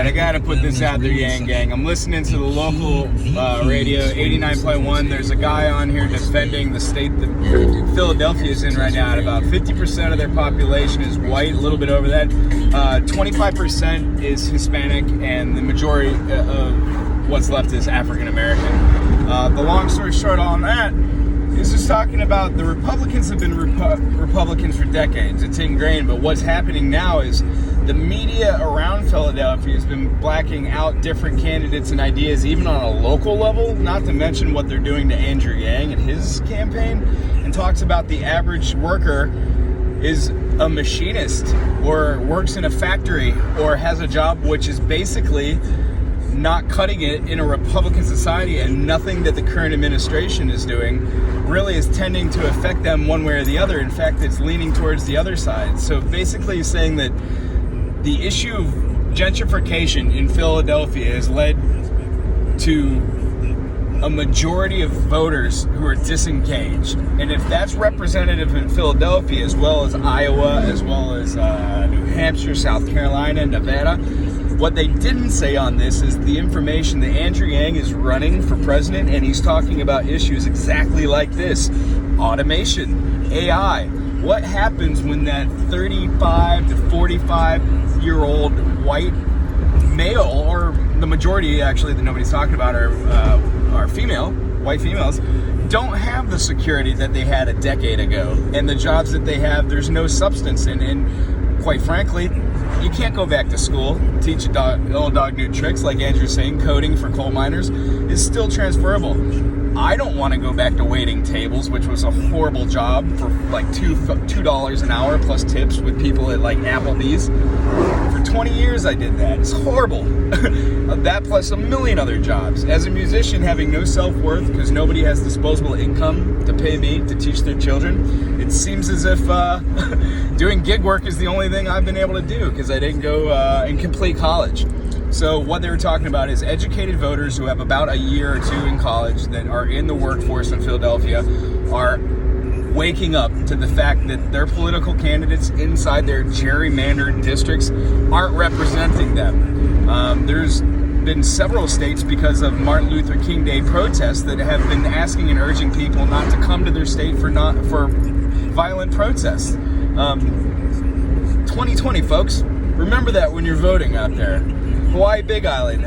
I gotta put this out there, Yang Gang. I'm listening to the local radio, 89.1. There's a guy on here defending the state that Philadelphia is in right now. At about 50% of their population is white, a little bit over that. 25% is Hispanic, and the majority of what's left is African American. The long story short on that is just talking about the Republicans have been Republicans for decades. It's ingrained, but what's happening now is the media around Philadelphia has been blacking out different candidates and ideas, even on a local level, not to mention what they're doing to Andrew Yang and his campaign, and talks about the average worker is a machinist or works in a factory or has a job which is basically not cutting it in a Republican society, and nothing that the current administration is doing really is tending to affect them one way or the other. In fact, it's leaning towards the other side. So basically saying that the issue of gentrification in Philadelphia has led to a majority of voters who are disengaged. And if that's representative in Philadelphia, as well as Iowa, as well as New Hampshire, South Carolina, Nevada, what they didn't say on this is the information that Andrew Yang is running for president, and he's talking about issues exactly like this. Automation, AI. What happens when that 35 to 45-year-old white male, or the majority actually that nobody's talking about are female, white females, don't have the security that they had a decade ago, and the jobs that they have, there's no substance in. And quite frankly, you can't go back to school, teach old dog new tricks, like Andrew's saying. Coding for coal miners is still transferable. I don't want to go back to waiting tables, which was a horrible job for like $2 an hour plus tips with people at like Applebee's. For 20 years I did that. It's horrible. That plus a million other jobs. As a musician, having no self-worth because nobody has disposable income to pay me to teach their children, it seems as if doing gig work is the only thing I've been able to do because I didn't go and complete college. So what they were talking about is educated voters who have about a year or two in college that are in the workforce in Philadelphia are waking up to the fact that their political candidates inside their gerrymandered districts aren't representing them. There's been several states, because of Martin Luther King Day protests, that have been asking and urging people not to come to their state for violent protests. 2020, folks. Remember that when you're voting out there. Hawaii, Big Island.